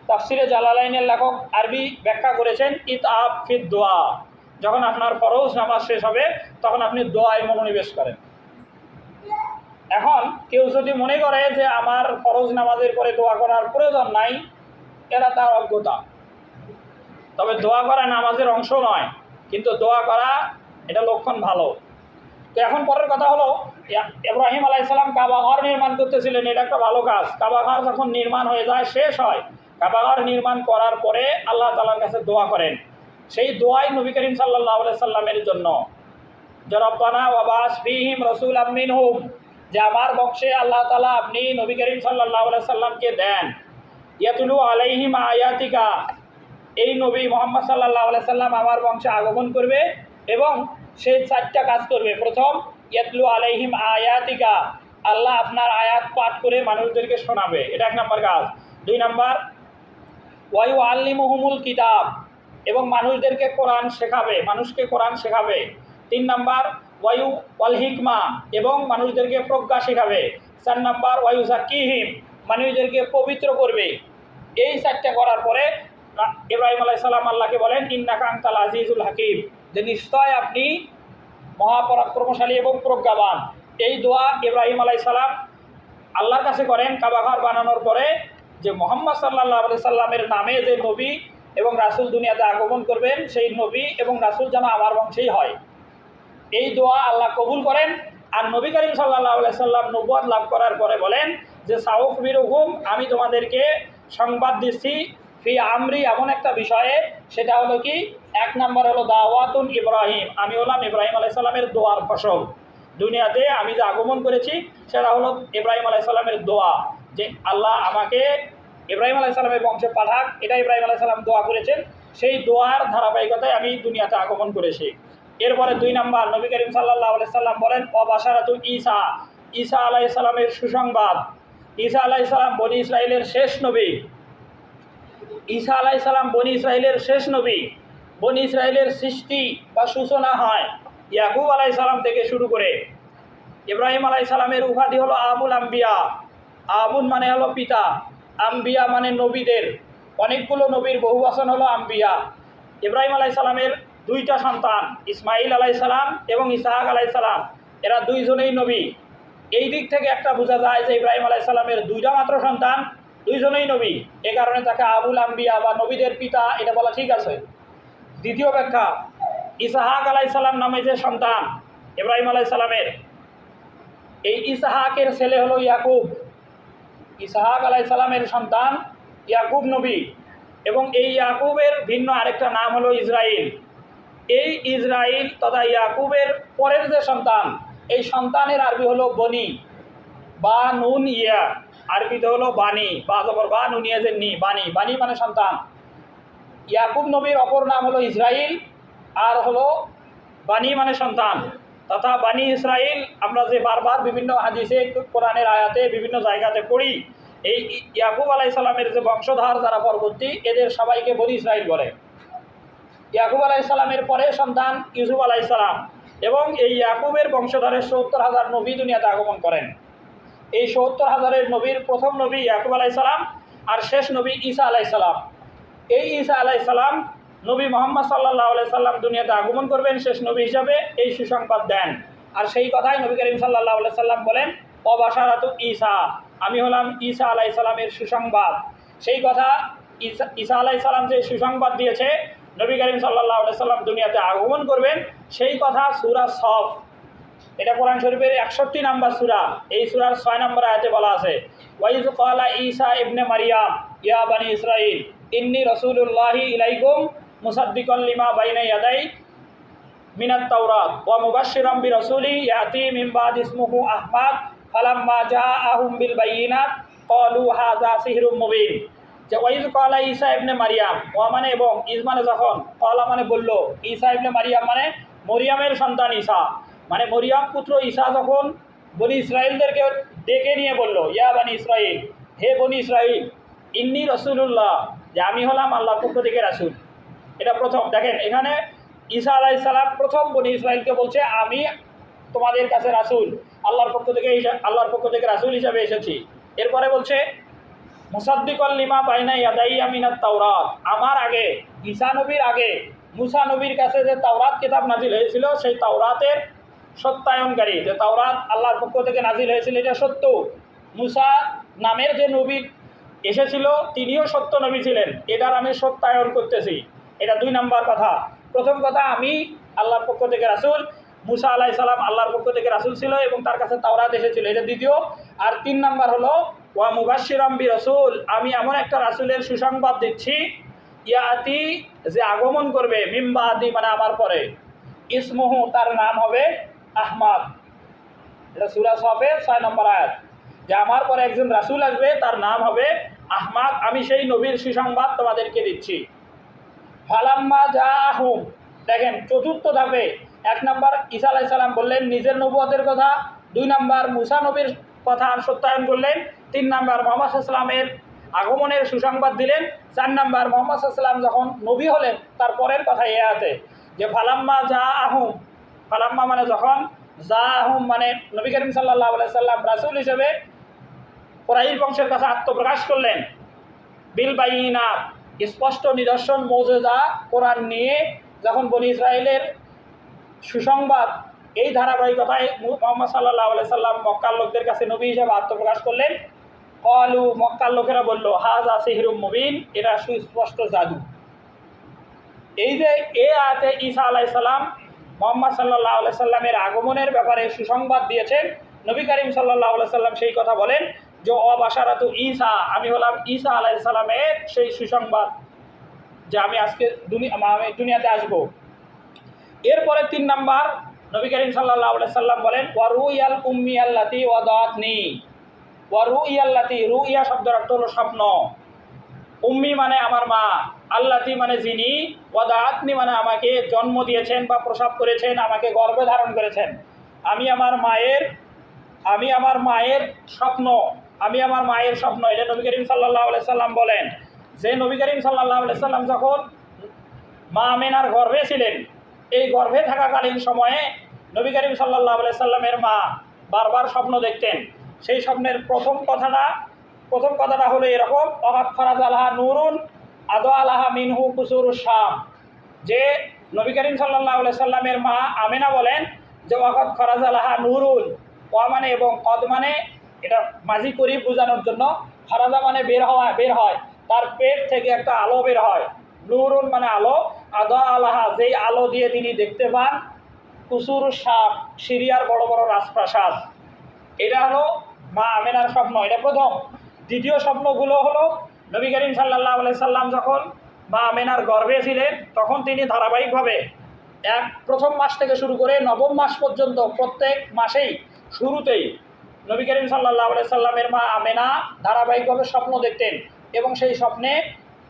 তাফসিরে জালালাইনের লেখক আরবি ব্যাখ্যা করেছেন ইতআব ফিদ দোয়া, যখন আপনার ফরজ নামাজ শেষ হবে তখন আপনি দোয়ায় মনোনিবেশ করেন। এখন কেউ যদি মনে করে যে আমার ফরজ নামাজের পরে দোয়া করার প্রয়োজন নাই, এরা তার অজ্ঞতা। তবে দোয়া করা নামাজের অংশ নয়, কিন্তু দোয়া করা এটা লক্ষণ ভালো। তো এখন পরের কথা হলো, ইব্রাহিম আলাইহিস সালাম কাবা ঘর নির্মাণ করতেছিলেন, এটা একটা ভালো কাজ। কাবা ঘর যখন নির্মাণ হয়ে যায়, শেষ হয়, কাবা ঘর নির্মাণ করার পরে আল্লাহ তাআলার কাছে দোয়া করেন। সেই দোয়াই নবী করিম সাল্লাল্লাহু আলাইহি সাল্লামের জন্য, যে রব্বানা ওয়া বাস ফীহিম রাসূলাম মিনহুম, যে আমার বংশে আল্লাহ তাআলা আপনি নবী করিম সাল্লাল্লাহু আলাইহি সাল্লামকে দেন, ইয়াতুলু আলাইহিম আয়াতিকা, এই নবী মুহাম্মদ সাল্লাল্লাহু আলাইহি সাল্লাম আমার বংশে আগমন করবে এবং সে চারটা কাজ করবে। প্রথম, ইয়াতলু আলাইহিম আয়াতিকা, আল্লাহ আপনার আয়াত পাঠ করে মানুষদেরকে শোনাবে, এটা এক নম্বর কাজ। দুই নম্বর, ওয়ায়ু আল্লিমুহুমুল কিতাব, এবং মানুষদেরকে কোরআন শেখাবে, মানুষকে কোরআন শেখাবে। তিন নম্বর, ওয়ায়ু ওয়াল হিকমা, এবং মানুষদেরকে প্রজ্ঞা শেখাবে। চার নম্বর, ওয়ায়ু জাকিহিম, মানুষদেরকে পবিত্র করবে। এই চারটা করার পরে ইব্রাহিম আলাইহিস সালাম আল্লাহকে বলেন ইন্নাকা আনতাল আজিজুল হাকিম, যে নিশ্চয় আপনি মহাপরাক্রমশালী এবং প্রজ্ঞাবান। এই দোয়া ইব্রাহিম আলাইহিস সালাম আল্লাহর কাছে করেন কাবা ঘর বানানোর পরে, যে মুহাম্মদ সাল্লাল্লাহু আলাইহি সাল্লামের নামে যে নবী এবং রাসূল দুনিয়াতে আগমন করবেন, সেই নবী এবং রাসূল যেন আমার বংশেই হয়। এই দোয়া আল্লাহ কবুল করেন। আর নবী করিম সাল্লাল্লাহু আলাইহি সাল্লাম নবুয়ত লাভ করার পরে বলেন যে সাউফবিরুহুম, আমি তোমাদেরকে সংবাদ দিচ্ছি ফি আমরি, এমন একটা বিষয়ে, সেটা হলো কি, এক নম্বর হলো দাওয়াতুন ইব্রাহিম, আমি হলাম ইব্রাহিম আলাইহিস সালামের দোয়ার ফসল। দুনিয়াতে আমি যে আগমন করেছি সেটা হলো ইব্রাহিম আলাইহিস সালামের দোয়া, যে আল্লাহ আমাকে ইব্রাহিম আলাইহিস সালামের বংশে পাঠাক, এটা ইব্রাহিম আলাইহিস সালাম দোয়া করেছেন। সেই দোয়ার ধারাবাহিকতায় আমি দুনিয়াতে আগমন করেছি। এরপরে দুই নম্বর, নবী করিম সাল্লাল্লাহু আলাইহি সাল্লাম বলেন অবাশারাতু ঈসা, ঈসা আলাইহিস সালামের সুসংবাদ। ঈসা আলাইহিস সালাম বনি ইসরাইলের শেষ নবী। ঈসা আলাইহিস সালাম বনি ইসরাইলের শেষ নবী। বনি ইসরাইলের সৃষ্টি বা সূচনা হয় ইয়াকুব আলাইহিস সালাম থেকে শুরু করে। ইব্রাহিম আলাইহিস সালামের উপাধি হলো আবুল আম্বিয়া, আবুল মানে হলো পিতা, আম্বিয়া মানে নবীদের, অনেকগুলো নবীর বহুবচন হলো আম্বিয়া। ইব্রাহিম আলাইহিস সালামের দুইটা সন্তান, ইসমাইল আলাইহিস সালাম এবং ইসহাক আলাইহিস সালাম, এরা দুইজনেই নবী। এই দিক থেকে একটা বোঝা যায় যে ইব্রাহিম আলাইহিস সালামের দুইটা মাত্র সন্তান, দুইজনেই নবী, এ কারণে তাকে আবুল আম্বিয়া বা নবীদের পিতা এটা বলা ঠিক আছে। দ্বিতীয় ব্যাখ্যা, ইসহাক আলাইহিস সালাম নামে যে সন্তান ইব্রাহিম আলাইহিস সালামের, এই ইসহাকের ছেলে হলো ইয়াকুব। ইসহাক আলাইহিস সালামের সন্তান ইয়াকুব নবী, এবং এই ইয়াকুবের ভিন্ন আরেকটা নাম হলো ইসরাইল। এই ইসরাইল তথা ইয়াকুবের পরের যে সন্তান, এই সন্তানের আরবি হলো বনি বা নুন ইয়া, আরবিতে হলো বানি বা জবর বা নুনিয়া যে নি, বানি, বানি মানে সন্তান। ইয়াকুব নবীর অপর নাম হলো ইসরাইল, আর হলো বানি মানে সন্তান তথা বানি ইসরাইল। আমরা যে বারবার বিভিন্ন হাদিসে কোরআনের আয়াতে বিভিন্ন জায়গাতে পড়ি, এই ইয়াকুব আলাইহিস সালামের যে বংশধর যারা পরবর্তী, এদের সবাইকে বনি ইসরাইল বলে। ইয়াকুব আলাইহিস সালামের পরে সন্তান ইউসুফ আলাইহিস সালাম, এবং এই ইয়াকুবের বংশধরের ৭০,০০০ নবী দুনিয়াতে আগমন করেন। এই ৭০,০০০ নবীর প্রথম নবী ইয়াকুব আলাইহিস সালাম, আর শেষ নবী ঈসা আলাইহিস সালাম। এই ঈসা আলাইহিস সালাম নবী মুহাম্মদ সাল্লাল্লাহু আলাইহি সাল্লাম দুনিয়াতে আগমন করবেন শেষ নবী হিসাবে, এই সুসংবাদ দেন। আর সেই কথাই নবী করিম সাল্লাল্লাহু আলাইহি সাল্লাম বলেন, অবাশারাতু ঈসা, আমি হলাম ঈসা আলাইহিস সালামের সুসংবাদ। সেই কথা ঈসা আলাইহিস সালাম যে সুসংবাদ দিয়েছে নবী করিম সাল্লাল্লাহু আলাইহি সাল্লাম দুনিয়াতে আগমন করবেন, সেই কথা সূরা সফ, এটা কোরআন শরীফের ৬১ নম্বর সূরা, এই সূরার ৬ নম্বর আয়াতে বলা আছে, ওয়াইজ ক্বালা ঈসা ইবনে মারইয়াম ইয়া বানি ইসরাঈল ইন্নী রাসূলুল্লাহি ইলাইকুম মুসাদ্দিকাল লিমা বাইনা ইয়াদাই মিনাত তাওরাত ওয়া মুবাশশিরাম বিরাসূলি ইয়াতি মিন বাদি ইসমুহু আহমাদ ফালাম্মা জাআহুম বিল বায়িনাত ক্বালু হাযা সিহরুম মুবিন। যে ওয়াইজ ক্বালা ঈসা ইবনে মারইয়াম, ওয়া মানে এবং, ইজ মানে যখন, ক্বালা মানে বলল, ঈসা ইবনে মারইয়াম মানে মরিয়ামের সন্তান ঈসা, মানে মরিয়াম পুত্র ঈসা যখন বনি ইসরাইলদেরকে ডেকে নিয়ে বলল, ইয়া বানি ইসরাইল, হে বনি ইসরাইল, ইন্নী রাসূলুল্লাহ, যে আমি হলাম আল্লাহর পক্ষ থেকে রাসূল। এটা প্রথম, দেখেন এখানে ঈসা আলাইহিস সালাম প্রথম বনি ইসরাইলকে বলছে, আমি তোমাদের কাছে রাসূল, আল্লাহর পক্ষ থেকে রাসূল হিসাবে এসেছি। এরপরে বলছে মুসাদ্দিকাল লিমা বাইনা ইয়াদাইয়া মিনাত তাওরাত, আমার আগে, ঈসা নবীর আগে মুসা নবীর কাছে যে তাওরাত কিতাব নাজিল হয়েছিল, সেই তাওরাতের সত্যায়নকারী, যে তাওরাত আল্লাহর পক্ষ থেকে নাজিল হয়েছিল এটা সত্য। মুসা নামের যে নবী এসেছিল তিনিও সত্য নবী ছিলেন, এটার আমি সত্যায়ন করতেছি। এটা ২ নম্বর কথা। প্রথম কথা, আমি আল্লাহর পক্ষ থেকে রাসূল, মুসা আলাইহিস সালাম আল্লাহর পক্ষ থেকে রাসূল ছিল এবং তার কাছে তাওরাত এসেছিল, এটা দ্বিতীয়। আর ৩ নম্বর হলো ওয়া মুবাশশিরাম বিরাসূল, আমি এমন একটা রাসূলের সুসংবাদ দিচ্ছি, ইয়াতি, যে আগমন করবে, মিন বাদি মানে আমার পরে, ইসমুহু তার নাম হবে আহমাদ। এটা সূরা সফের ৬ নম্বর আয়াত, যে আমার পরে একজন রাসূল আসবে, তার নাম হবে আহমাদ, আমি সেই নবীর সুসংবাদ তোমাদেরকে দিচ্ছি। ফালাম্মা জাআহুম, দেখেন চতুর্থ ধাপে ১ নম্বর ঈসা আলাইহিস সালাম বললেন নিজের নবুয়তের কথা, ২ নম্বর মুসা নবীর কথা সত্যায়ন করলেন, ৩ নম্বর মুহাম্মদ সাল্লাল্লাহু আলাইহি ওয়াসাল্লামের আগমনের সুসংবাদ দিলেন, ৪ নম্বর মুহাম্মদ সাল্লাল্লাহু আলাইহি ওয়াসাল্লাম যখন নবী হলেন তারপরের কথা এ আছে, যে ফালাম্মা জাআহুম, ফালাম্মা মানে যখন, জাআহুম মানে নবী করিম সাল্লাল্লাহু আলাইহি ওয়াসাল্লাম রাসূল হিসেবে কুরাইশ বংশের কাছে আত্মপ্রকাশ করলেন, বিল বায়িনাত, স্পষ্ট নিদর্শন মুজিজা কোরআন নিয়ে যখন বনি ইসরাইলের সুসংবাদ, এই ধারাবাহিকতায় মুহাম্মদ সাল্লাল্লাহু আলাইহি সাল্লাম মক্কার লোকদের কাছে নবী হিসেবে আত্মপ্রকাশ করলেন। ক্বালু, মক্কার লোকেরা বলল, হাযা সিহরুম মুবিন, এটা সুস্পষ্ট জাদু। এই যে আয়াতে ঈসা আলাইহিস সালাম মুহাম্মদ সাল্লাল্লাহু আলাইহি সাল্লামের আগমনের ব্যাপারে সুসংবাদ দিয়েছেন, নবী করিম সাল্লাল্লাহু আলাইহি সাল্লাম সেই কথা বলেন যে অবাশারাতু ঈসা, আমি হলাম ঈসা আলাইহিস সালামের সেই সুসংবাদ, যে আমি আজকে দুনিয়াতে আসব। এরপরে ৩ নম্বর নবী করিম সাল্লাল্লাহু আলাইহি সাল্লাম বলেন, ওয়া রুইয়াল উম্মি আল্লাতি ওয়াদাতনি, ওয়া রুইয়াল্লাতি, রুইয়া শব্দের অর্থ হলো স্বপ্ন, উম্মি মানে আমার মা, আল্লাতি মানে যিনি, ওয়াদাতনি মানে আমাকে জন্ম দিয়েছেন বা প্রসব করেছেন, আমাকে গর্ভে ধারণ করেছেন। আমি আমার মায়ের স্বপ্ন, এটা নবী করিম সাল্লাল্লাহু আলাইহি সাল্লাম বলেন। যে নবী করিম সাল্লাল্লাহু আলাইহি সাল্লাম যখন মা আমেনার গর্ভে ছিলেন, এই গর্ভে থাকাকালীন সময়ে নবী করিম সাল্লাল্লাহু আলাইহি সাল্লামের মা বারবার স্বপ্ন দেখতেন। সেই স্বপ্নের প্রথম কথাটা হলো এরকম, ওয়াকাদ খরাজ আলাহা নূরুন আদা আলাহা মিনহু কুসুরুশ শাম, যে নবী করিম সাল্লাল্লাহু আলাইহি সাল্লামের মা আমেনা বলেন যে ওয়াকাদ খরাজ আলাহা নূরুন, ওয়া মানে এবং, কদ মানে এটা মাঝি করি বোঝানোর জন্য, খরাজা মানে বের হয়, তার পেট থেকে একটা আলো বের হয়, নূরুন মানে আলো, আদা আলাহা যেই আলো দিয়ে তিনি দেখতে পান, কুসুরুশ শাম সিরিয়ার বড় বড় রাজপ্রাসাদ। এটা হলো মা আমেনার স্বপ্ন, এটা প্রথম। দ্বিতীয় স্বপ্নগুলো হলো নবী করিম সাল্লাল্লাহু আলাইহি সাল্লাম যখন মা আমেনার গর্ভে ছিলেন, তখন তিনি ধারাবাহিকভাবে প্রথম মাস থেকে শুরু করে নবম মাস পর্যন্ত প্রত্যেক মাসেই শুরুতেই নবী করিম সাল্লাল্লাহু আলাইহি সাল্লামের মা আমেনা ধারাবাহিকভাবে স্বপ্ন দেখতেন এবং সেই স্বপ্নে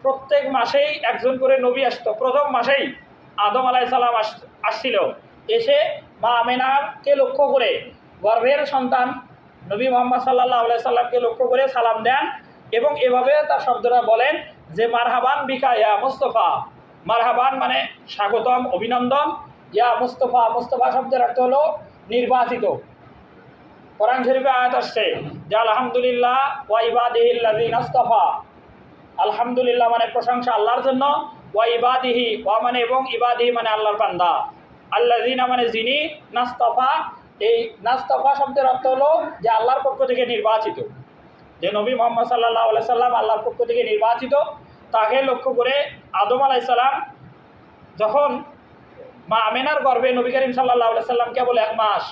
প্রত্যেক মাসেই একজন করে নবী আসতো। প্রথম মাসেই আদম আলাইহিস সালাম আসছিল, এসে মা আমেনাকে লক্ষ্য করে গর্ভের সন্তান নবী মুহাম্মদ সাল্লাল্লাহু আলাইহি সাল্লামকে লক্ষ্য করে সালাম দেন এবং এভাবে তার শব্দটা বলেন যে মারহাবান বিকা ইয়া মুস্তাফা। মারহাবান মানে স্বাগতম, অভিনন্দন। ইয়া মুস্তাফা, মুস্তাফা শব্দের অর্থ হলো নির্বাচিত। কোরআন শরীফে আয়াত আসছে যে আলহামদুলিল্লাহ ওয়া ইবাদিহিল্লাযিনা ইসতাফা। আলহামদুলিল্লাহ মানে প্রশংসা আল্লাহর জন্য, ওয়া ইবাদিহি ওয়া মানে এবং ইবাদিহি মানে আল্লাহর বান্দা, আল্লাযিনা মানে যিনি, নাস্তাফা এই নাস্তাফা শব্দের অর্থ হলো যে আল্লাহর পক্ষ থেকে নির্বাচিত। যে নবী মুহাম্মদ সাল্লাল্লাহু আলাইহি সাল্লাম আল্লাহর পক্ষ থেকে নির্বাচিত, তাকে লক্ষ্য করে আদম আলাইহিস সালাম যখন মা আমেনার গর্ভে নবী করিম সাল্লাল্লাহু আলাইহি সাল্লাম কেবল 1 মাস,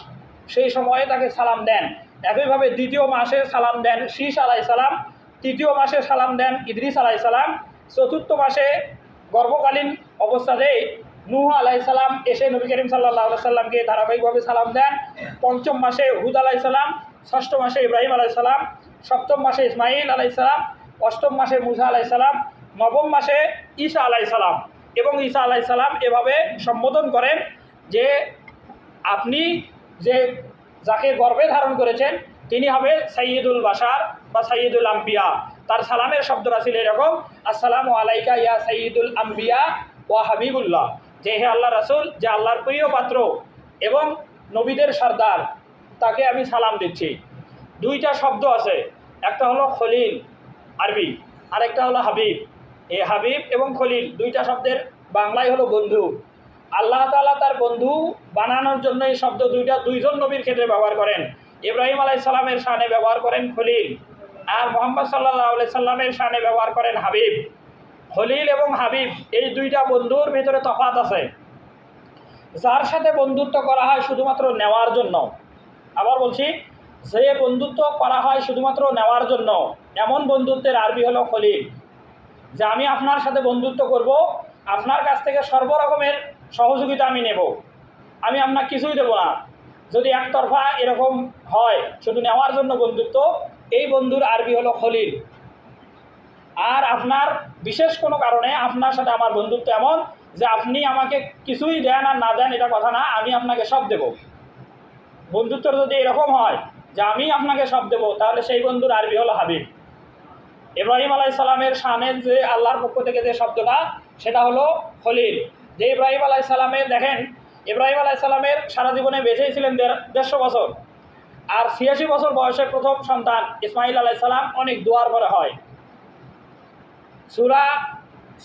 সেই সময়ে তাকে সালাম দেন। একইভাবে দ্বিতীয় মাসে সালাম দেন শীষ আলাইহিস সালাম, তৃতীয় মাসে সালাম দেন ইদ্রিস আলাইহিস সালাম, চতুর্থ মাসে গর্ভকালীন অবস্থাতেই নূহ আলাইহিস সালাম এসে নবী করিম সাল্লাল্লাহু আলাইহি সাল্লামকে ধারাবাহিকভাবে সালাম দেন। পঞ্চম মাসে হুদ আলাইহিস সালাম, ষষ্ঠ মাসে ইব্রাহিম আলাইহিস সালাম, সপ্তম মাসে ইসমাইল আলাইহিস সালাম, অষ্টম মাসে মুসা আলাইহিস সালাম, নবম মাসে ঈসা আলাইহিস সালাম। এবং ঈসা আলাইহিস সালাম এভাবে সম্বোধন করেন যে আপনি যে যাকে গর্ভে ধারণ করেছেন তিনি হবে সাইয়্যিদুল বাশার বা সাইয়্যিদুল আম্বিয়া। তার সালামের শব্দটা ছিল এরকম, আসসালামু আলাইকা ইয়া সাইয়্যিদুল আম্বিয়া ওয়া হাবিবুল্লাহ, যে হে আল্লাহ রাসূল, যে আল্লাহর প্রিয় পাত্র এবং নবীদের সর্দার, তাকে আমি সালাম দিচ্ছি। দুইটা শব্দ আছে, একটা হলো খলিল আরবি, আরেকটা হলো হাবিব। এই হাবিব এবং খলিল দুইটা শব্দের বাংলায় হলো বন্ধু। আল্লাহ তাআলা তার বন্ধু বানানোর জন্য এই শব্দ দুইজন নবীর ক্ষেত্রে ব্যবহার করেন। ইব্রাহিম আলাইহিস সালামের শানে ব্যবহার করেন খলিল, আর মুহাম্মদ সাল্লাল্লাহু আলাইহি সাল্লামের শানে ব্যবহার করেন হাবিব। খলিল এবং হাবিব এই দুইটা বন্ধুর ভিতরে তফাৎ আছে। যার সাথে বন্ধুত্ব করা হয় শুধুমাত্র নেওয়ার জন্য, আবার বলছি, যে বন্ধুত্ব করা হয় শুধুমাত্র নেওয়ার জন্য, এমন বন্ধুত্বের আরবি হলো খলিল। যে আমি আপনার সাথে বন্ধুত্ব করব, আপনার কাছ থেকে সর্বরকমের সহযোগিতা আমি নেব, আমি আপনাকে কিছুই দেবো না। যদি একতরফা এরকম হয় শুধু নেওয়ার জন্য বন্ধুত্ব, এই বন্ধুর আরবি হলো খলিল। আর আপনার বিশেষ কোনো কারণে আপনার সাথে আমার বন্ধুত্ব এমন যে আপনি আমাকে কিছুই দেন আর না দেন এটা কথা না, আমি আপনাকে সব দেব। বন্ধুত্ব যদি এরকম হয় যে আমি আপনাকে সব দেব, তাহলে সেই বন্ধুর আরবি হলো হাবিব। ইব্রাহিম আলাইহিস সালামের শানে যে আল্লাহর পক্ষ থেকে যে শব্দটা, সেটা হলো খলিল। যে ইব্রাহিম আলাইহিস সালামের দেখেন, ইব্রাহিম আলাইহিস সালামের সারা জীবনে বেঁচেই ছিলেন 150 বছর, আর 86 বছর বয়সে প্রথম সন্তান ইসমাইল আলাইহিস সালাম অনেক দোয়ার পরে হয়। সূরা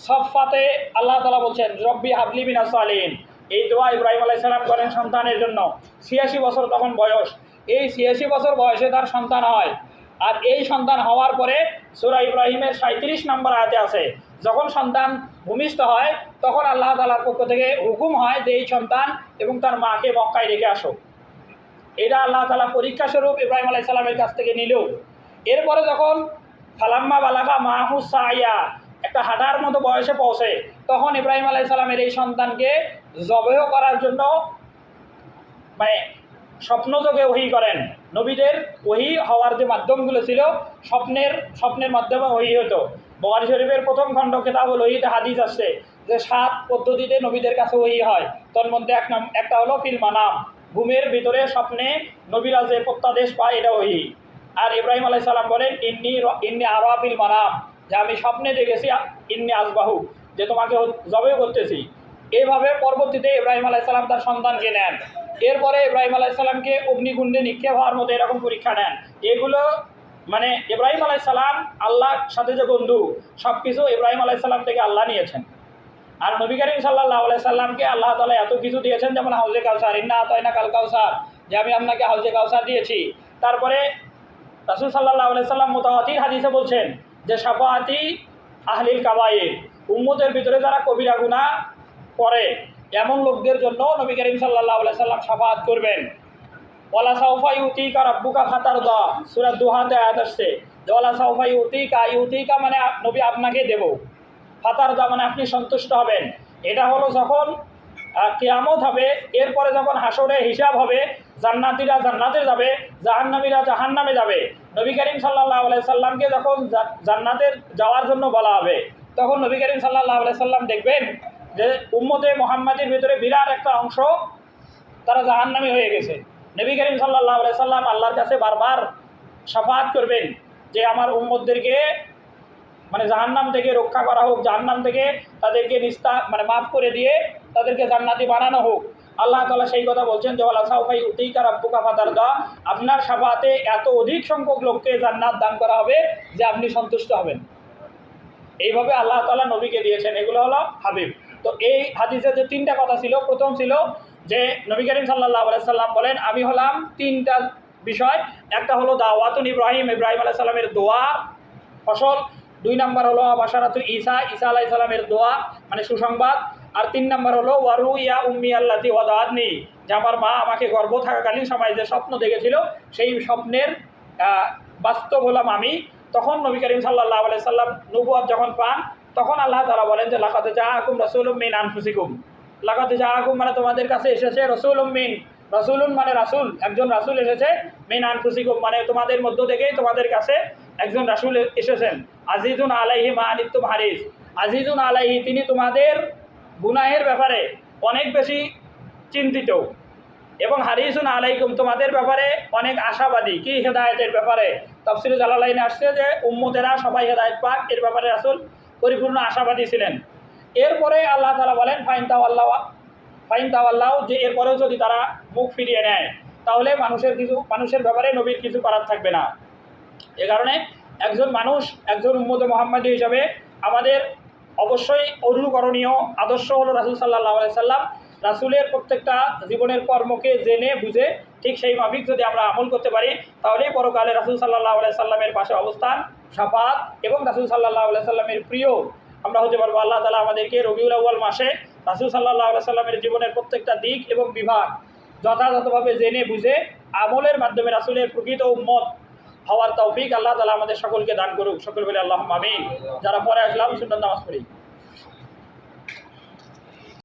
সফফাতে আল্লাহ তাআলা বলছেন রব্বি হাবলি মিনাস সালিহিন, এই দোয়া ইব্রাহিম আলাইহিস সালাম করেন সন্তানের জন্য। 86 বছর তখন বয়স, এই 86 বছর বয়সে তার সন্তান হয়। আর এই সন্তান হওয়ার পরে সূরা ইব্রাহিমের 37 নম্বর আয়াতে আছে, যখন সন্তান ভূমিষ্ঠ হয় তখন আল্লাহ তাআলার পক্ষ থেকে হুকুম হয় যে এই সন্তান এবং তার মাকে মক্কায় রেখে আসো। এটা আল্লাহ তাআলা পরীক্ষা স্বরূপ ইব্রাহিম আলাইহিস সালামের কাছ থেকে নিল। এরপরে যখন ফালাম্মা বালাগা মাহু সাইয়া, একটা হাঁটার মতো বয়সে পৌঁছে, তখন ইব্রাহিম আলাইহিস সালামের এই সন্তানকে জবেহ করার জন্য মানে স্বপ্নযোগে ওহী করেন। নবীদের ওহী হওয়ার যে মাধ্যমগুলো ছিল, স্বপ্নের মাধ্যমে ওহী হতো। বুখারী শরীফের প্রথম খণ্ড কিতাবুল ওহীতে হাদিস আসছে যে 7 পদ্ধতিতে নবীদের কাছে ওহী হয়। তার মধ্যে একটা হলো ফিল মানাম, ঘুমের ভিতরে স্বপ্নে নবীরা যে প্রত্যাদেশ পায়, এটা ওহী। আর ইব্রাহিম আলাইহিস সালাম বলেন ইন্নি আরা ফিল মানাম, যে আমি স্বপ্নে দেখেছি ইন্নি আসবাহু, যে তোমাকে জবেহ করতেছি। এইভাবে পরবর্তীতে ইব্রাহিম আলাইহিস সালাম তার সন্তানকে নেন। এরপরে ইব্রাহিম আলাইহিস সালামকে অগ্নিকুণ্ডে নিক্ষেপ হওয়ার মতো এরকম পরীক্ষা নেন। এগুলো মানে ইব্রাহিম আলাইহিস সালাম আল্লাহর সাথে যে বন্ধু, সব কিছু ইব্রাহিম আলাইহিস সালাম থেকে আল্লাহ নিয়েছেন। আর নবী করিম সাল্লাল্লাহু আলাইহি সাল্লামকে আল্লাহ তাআলা এত কিছু দিয়েছেন, যেমন হাউজে কাউসার, ইন্না আতাইনা কাল কাউসার, যে আমি আপনাকে হাউজে কাউসার দিয়েছি। তারপরে রাসূল সাল্লাল্লাহু আলাইহি সাল্লাম মুতাওয়াতির হাদিসে বলছেন যে শাফাআতি আহলিল কাবায়ের, উম্মতের ভিতরে যারা কবিরা গুনাহ করে এমন লোকদের জন্য নবী করিম সাল্লাল্লাহু আলাইহি সাল্লাম শাফাআত করবেন। ওয়ালা সাউফা ইউতিকা রাব্বুকা ফাতারদা, সূরা দুহাতে আয়াত আসছে যে ওয়ালা সাউফা ইউতিকা মানে নবী আপনাকে দেব, ফাতারদা মানে আপনি সন্তুষ্ট হবেন। এটা হলো যখন কিয়ামত হবে, এরপরে যখন হাসরে হিসাব হবে, জান্নাতীরা জান্নাতে যাবে, জাহান্নামীরা জাহান্নামে যাবে। নবী করিম সাল্লাল্লাহু আলাইহি সাল্লামকে যখন জান্নাতের যাওয়ার জন্য বলা হবে, তখন নবী করিম সাল্লাল্লাহু আলাইহি সাল্লাম দেখবেন যে উম্মতে মুহাম্মাদের ভিতরে বিরাট একটা অংশ তারা জাহান্নামী হয়ে গেছে। নবী করিম সাল্লাল্লাহু আলাইহি সাল্লাম আল্লাহর কাছে বারবার শাফাআত করবেন যে আমার উম্মতদেরকে মানে জাহান্নাম থেকে রক্ষা করা হোক, জাহান্নাম থেকে তাদেরকে মাফ করে দিয়ে তাদেরকে জান্নাতি বানানো হোক। আল্লাহ তাআলা সেই কথা বলছেন যে ওয়ালা সাউফা ইউতিকা রাব্বুকা ফাতারদা, আপনার শাফাআতে এত অধিক সংখ্যক লোককে জান্নাত দান করা হবে যে আপনি সন্তুষ্ট হবেন। এইভাবে আল্লাহ তাআলা নবীকে দিয়েছেন। এগুলো হলো হাবিব। তো এই হাদিসে যে তিনটা কথা ছিল, প্রথম ছিল যে নবী করিম সাল্লাল্লাহু আলাইহি সাল্লাম বলেন আমি হলাম তিনটা বিষয়। একটা হলো দাওয়াতুন ইব্রাহিম, ইব্রাহিম আলাইহিস সালামের দোয়া ফসল। 2 নম্বর হলো বাশারাতুল ঈসা, ঈসা আলাইহিস সালামের দোয়া মানে সুসংবাদ। আর 3 নম্বর হলো ওয়ারু ইয়া উম্মি আল্লাতি ওয়াদাতনি, যে আমার মা আমাকে গর্ভ থাকাকালীন সময় যে স্বপ্ন দেখেছিল সেই স্বপ্নের বাস্তব হলাম আমি। তখন নবী করিম সাল্লাল্লাহু আলাইহি সাল্লাম নবুয়ত যখন পান, তখন আল্লাহ তাআলা বলেন যে লাকাদ জাআকুম রাসূলুম মিন আনফুসিকুম, লাকাদ জাআকুম মানে তোমাদের কাছে এসেছে, রাসূলুম মিন, রাসূলুন মানে রাসূল, একজন রাসূল এসেছে, মিন আনফুসিকুম মানে তোমাদের মধ্য থেকেই তোমাদের কাছে একজন রাসূল এসেছেন। আজিজুন আলাইহি মা আনিতুম হারিস, আজিজুন আলাইহি তিনি তোমাদের গুনাহের ব্যাপারে অনেক বেশি চিন্তিত, এবং হারিসুন আলাইকুম তোমাদের ব্যাপারে অনেক আশাবাদী। কি হেদায়েতের ব্যাপারে? তাফসীরে জালালাইনে আসছে যে উম্মতেরা সবাই হেদায়েত পাক, এর ব্যাপারে রাসূল পরিপূর্ণ আশাবাদী ছিলেন। এরপরে আল্লাহ তাআলা বলেন ফাইন তাওয়াল্লাহ, যে এরপরেও যদি তারা মুখ ফিরিয়ে নেয় তাহলে মানুষের ব্যাপারে নবীর কিছু করার থাকবে না। এ কারণে একজন মানুষ, একজন উম্মতে মুহাম্মাদী হিসাবে আমাদের অবশ্যই অনুকরণীয় আদর্শ হলো রাসূল সাল্লাল্লাহু আলাইহি সাল্লাম। রাসূলের প্রত্যেকটা জীবনের কর্মকে জেনে বুঝে ঠিক সেই মাফিক যদি আমরা আমল করতে পারি, তাহলেই পরকালে রাসূল সাল্লাল্লাহু আলাইহি সাল্লামের পাশে অবস্থান, শাফাআত এবং রাসূল সাল্লাল্লাহু আলাইহি সাল্লামের প্রিয় আমরা হতে পারবো। আল্লাহ তাআলা আমাদেরকে রবিউল আউয়াল মাসে রাসূল সাল্লাল্লাহু আলাইহি সাল্লামের জীবনের প্রত্যেকটা দিক এবং বিভাগ যথাযথভাবে জেনে বুঝে আমলের মাধ্যমে রাসূলের প্রকৃত উম্মত হওয়ার তৌফিক আল্লাহ তাআলা আমাদের সকলকে দান করুক। সকল বলে আল্লাহুম্মা আমিন। যারা পরে আসলাম সুন্নাত নামাজ পড়ি।